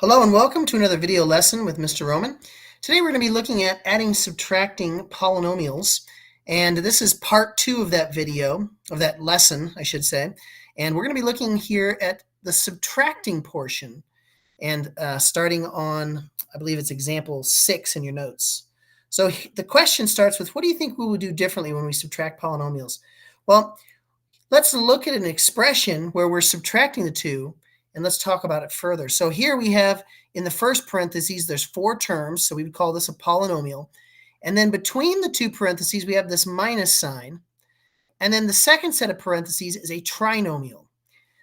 Hello and welcome to another video lesson with Mr. Roman. Today we're going to be looking at adding, subtracting polynomials, and this is part 2 of that video, of that lesson, I should say. And we're going to be looking here at the subtracting portion, and starting on, I believe it's example 6 in your notes. So the question starts with, what do you think we would do differently when we subtract polynomials? Well, let's look at an expression where we're subtracting the two, and let's talk about it further. So here we have, in the first parentheses, there's 4 terms, so we would call this a polynomial. And then between the two parentheses, we have this minus sign. And then the second set of parentheses is a trinomial.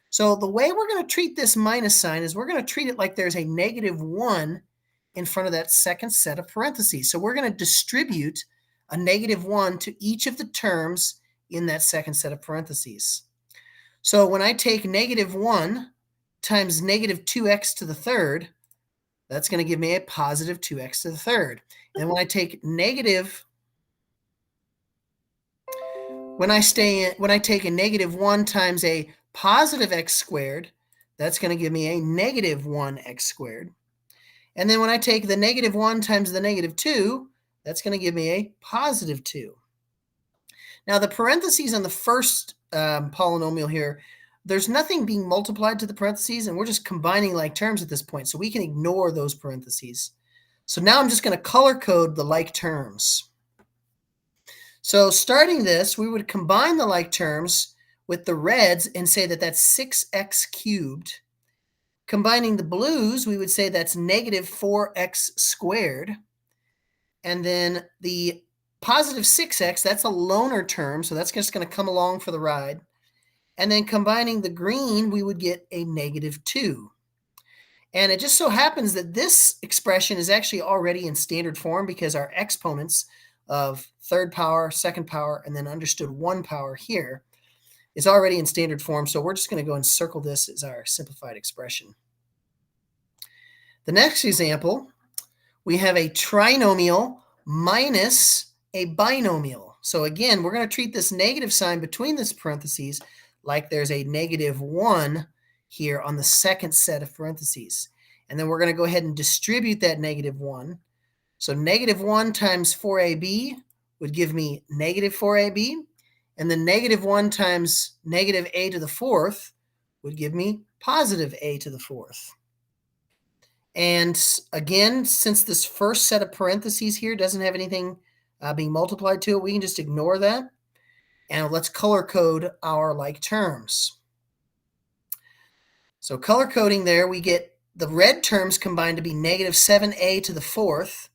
So the way we're going to treat this minus sign is we're going to treat it like there's a -1 in front of that second set of parentheses. So we're going to distribute a -1 to each of the terms in that second set of parentheses. So when I take -1 times -2x to the third, that's going to give me a positive 2x to the third. And when I take a -1 times a positive x squared, that's going to give me a -1x squared. And then when I take the -1 times the -2, that's going to give me a positive 2. Now the parentheses on the first polynomial here, there's nothing being multiplied to the parentheses, and we're just combining like terms at this point, so we can ignore those parentheses. So now I'm just going to color code the like terms. So starting this, we would combine the like terms with the reds and say that that's 6x cubed. Combining the blues, we would say that's -4x squared. And then the positive 6x, that's a loner term, so that's just going to come along for the ride. And then combining the green, we would get a -2. And it just so happens that this expression is actually already in standard form because our exponents of third power, second power, and then understood 1 power here is already in standard form. So we're just going to go and circle this as our simplified expression. The next example, we have a trinomial minus a binomial. So again, we're going to treat this negative sign between this parentheses like there's a -1 here on the second set of parentheses. And then we're going to go ahead and distribute that -1. So -1 times 4ab would give me -4ab. And then -1 times -a to the fourth would give me positive a to the fourth. And again, since this first set of parentheses here doesn't have anything being multiplied to it, we can just ignore that. And let's color code our like terms. So color coding there, we get the red terms combined to be -7a to the fourth.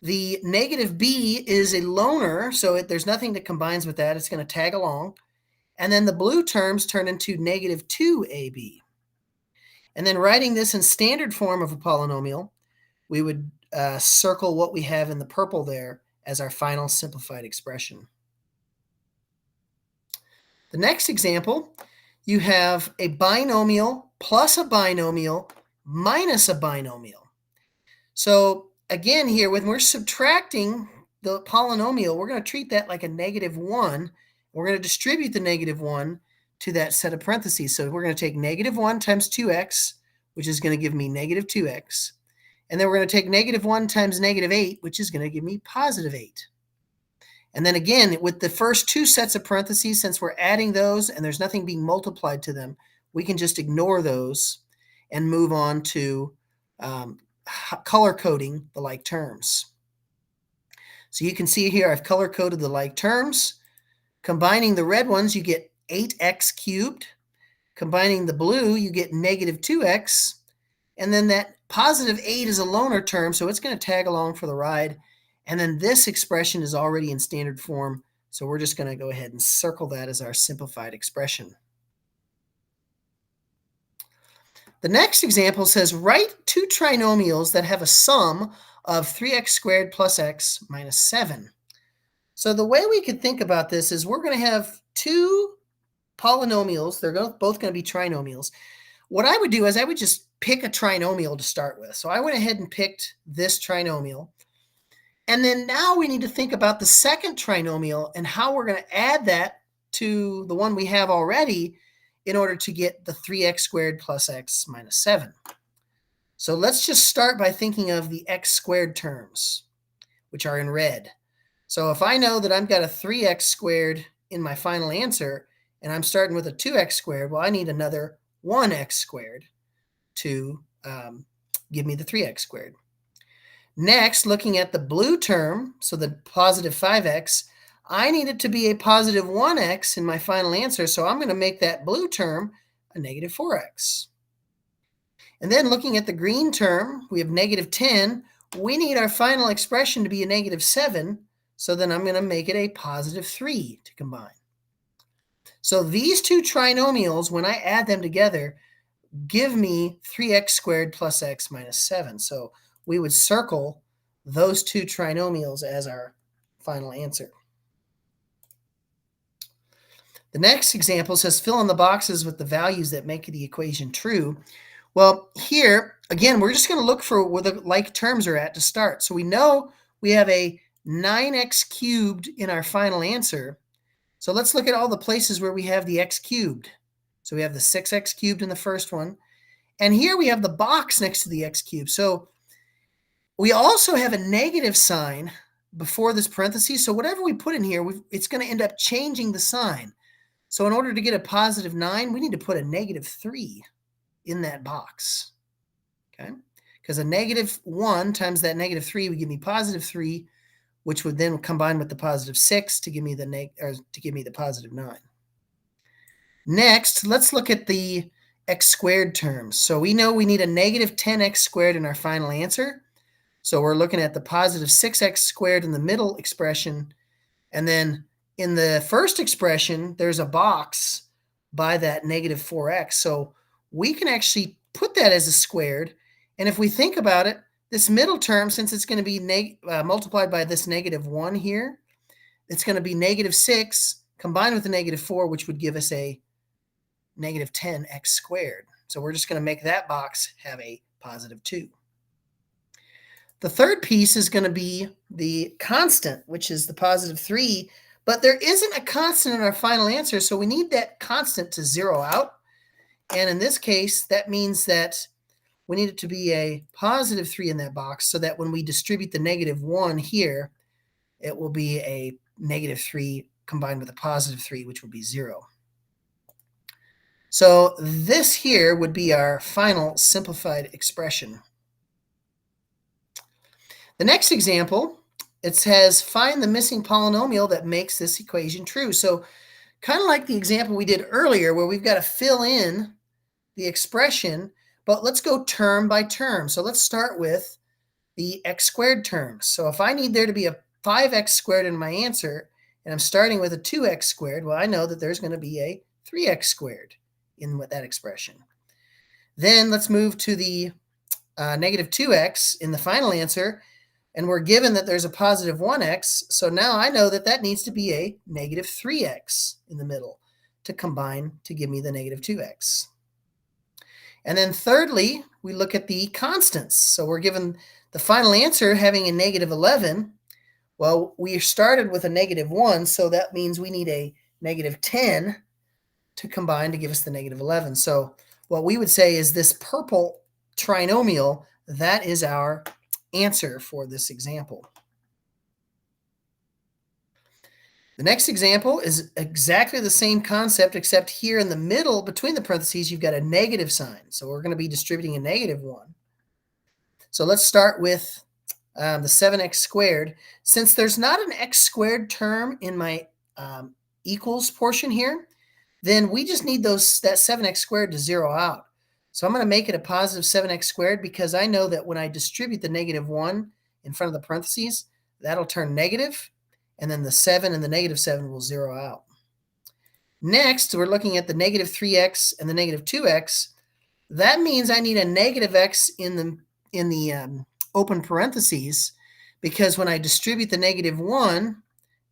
The -b is a loner, so there's nothing that combines with that. It's going to tag along. And then the blue terms turn into -2ab. And then writing this in standard form of a polynomial, we would circle what we have in the purple there as our final simplified expression. The next example, you have a binomial plus a binomial minus a binomial. So again here, when we're subtracting the polynomial, we're going to treat that like a -1. We're going to distribute the -1 to that set of parentheses. So we're going to take -1 times 2x, which is going to give me -2x. And then we're going to take -1 times -8, which is going to give me positive 8. And then again, with the first two sets of parentheses, since we're adding those and there's nothing being multiplied to them, we can just ignore those and move on to color coding the like terms. So you can see here I've color coded the like terms. Combining the red ones, you get 8x cubed. Combining the blue, you get -2x. And then that positive 8 is a loner term, so it's going to tag along for the ride. And then this expression is already in standard form, so we're just going to go ahead and circle that as our simplified expression. The next example says, write 2 trinomials that have a sum of 3x squared plus x minus 7. So the way we could think about this is we're going to have 2 polynomials. They're both going to be trinomials. What I would do is I would just pick a trinomial to start with. So I went ahead and picked this trinomial. And then now we need to think about the second trinomial and how we're going to add that to the one we have already in order to get the 3x squared plus x minus 7. So let's just start by thinking of the x squared terms, which are in red. So if I know that I've got a 3x squared in my final answer, and I'm starting with a 2x squared, well, I need another 1x squared to give me the 3x squared. Next, looking at the blue term, so the positive 5x, I need it to be a positive 1x in my final answer, so I'm going to make that blue term a negative 4x. And then looking at the green term, we have negative 10. We need our final expression to be a negative 7, so then I'm going to make it a positive 3 to combine. So these two trinomials, when I add them together, give me 3x squared plus x minus 7. So we would circle those two trinomials as our final answer. The next example says fill in the boxes with the values that make the equation true. Well, here, again, we're just going to look for where the like terms are at to start. So we know we have a 9x cubed in our final answer. So let's look at all the places where we have the x cubed. So we have the 6x cubed in the first one. And here we have the box next to the x cubed. So we also have a negative sign before this parentheses. So whatever we put in here, it's going to end up changing the sign. So in order to get a positive 9, we need to put a negative 3 in that box. Okay? Because a negative 1 times that negative 3 would give me positive 3, which would then combine with the positive 6 to give me the positive 9. Next, let's look at the x squared terms. So we know we need a negative 10x squared in our final answer. So we're looking at the positive 6x squared in the middle expression. And then in the first expression, there's a box by that negative 4x. So we can actually put that as a squared. And if we think about it, this middle term, since it's going to be multiplied by this negative 1 here, it's going to be negative 6 combined with the negative 4, which would give us a negative 10x squared. So we're just going to make that box have a positive 2. The third piece is going to be the constant, which is the positive 3. But there isn't a constant in our final answer, so we need that constant to zero out. And in this case, that means that we need it to be a positive 3 in that box so that when we distribute the negative 1 here, it will be a negative 3 combined with a positive 3, which would be 0. So this here would be our final simplified expression. The next example, it says find the missing polynomial that makes this equation true. So kind of like the example we did earlier where we've got to fill in the expression, but let's go term by term. So let's start with the x squared terms. So if I need there to be a 5x squared in my answer, and I'm starting with a 2x squared, well, I know that there's going to be a 3x squared in that expression. Then let's move to the negative 2x in the final answer, and we're given that there's a positive 1x, so now I know that that needs to be a negative 3x in the middle to combine to give me the negative 2x. And then thirdly, we look at the constants. So we're given the final answer having a negative 11. Well, we started with a negative 1, so that means we need a negative 10 to combine to give us the negative 11. So what we would say is this purple trinomial, that is our answer for this example. The next example is exactly the same concept, except here in the middle between the parentheses, you've got a negative sign. So we're going to be distributing a negative 1. So let's start with the 7x squared. Since there's not an x squared term in my equals portion here, then we just need that 7x squared to zero out. So I'm going to make it a positive 7x squared because I know that when I distribute the negative 1 in front of the parentheses, that'll turn negative, and then the 7 and the negative 7 will zero out. Next, we're looking at the negative 3x and the negative 2x. That means I need a negative x in the open parentheses, because when I distribute the negative 1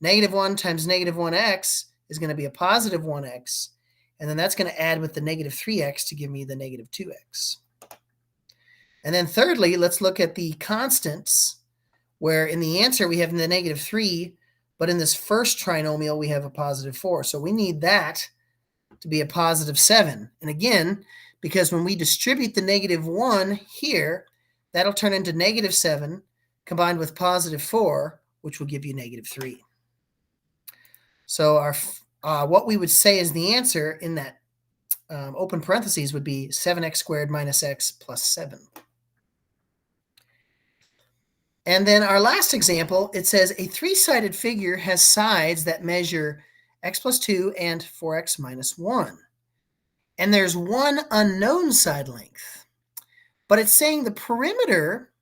times negative 1x is going to be a positive 1x. And then that's going to add with the negative 3x to give me the negative 2x. And then thirdly, let's look at the constants, where in the answer we have the negative 3, but in this first trinomial we have a positive 4. So we need that to be a positive 7. And again, because when we distribute the -1 here, that'll turn into -7 combined with +4, which will give you -3. So what we would say is the answer in that open parentheses would be 7x squared minus x plus 7. And then our last example, it says a three-sided figure has sides that measure x plus 2 and 4x minus 1. And there's one unknown side length, but it's saying the perimeter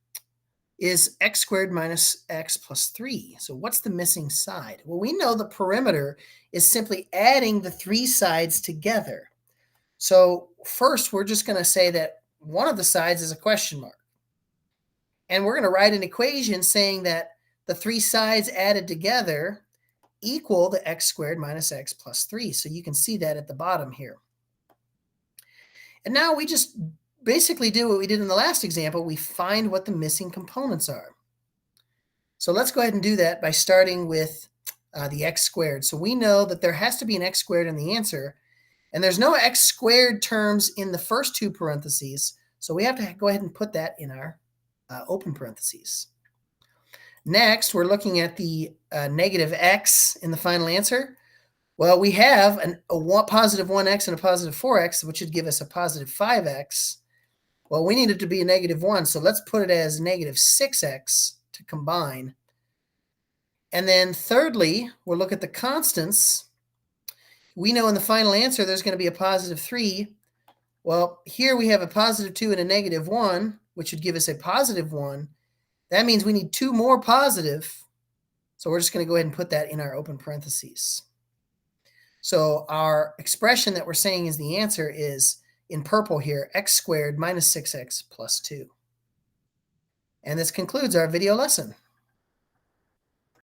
is x squared minus x plus 3. So what's the missing side? Well, we know the perimeter is simply adding the three sides together. So first, we're just going to say that one of the sides is a question mark. And we're going to write an equation saying that the three sides added together equal the x squared minus x plus 3. So you can see that at the bottom here. And now we just basically do what we did in the last example. We find what the missing components are. So let's go ahead and do that by starting with the x squared. So we know that there has to be an x squared in the answer. And there's no x squared terms in the first two parentheses. So we have to go ahead and put that in our open parentheses. Next, we're looking at the negative x in the final answer. Well, we have a positive 1x and a positive 4x, which would give us a positive 5x. Well, we need it to be a -1, so let's put it as negative 6x to combine. And then thirdly, we'll look at the constants. We know in the final answer there's going to be a positive 3. Well, here we have a positive 2 and a -1, which would give us a positive 1. That means we need two more positive. So we're just going to go ahead and put that in our open parentheses. So our expression that we're saying is the answer is in purple here, x squared minus 6x plus 2. And this concludes our video lesson.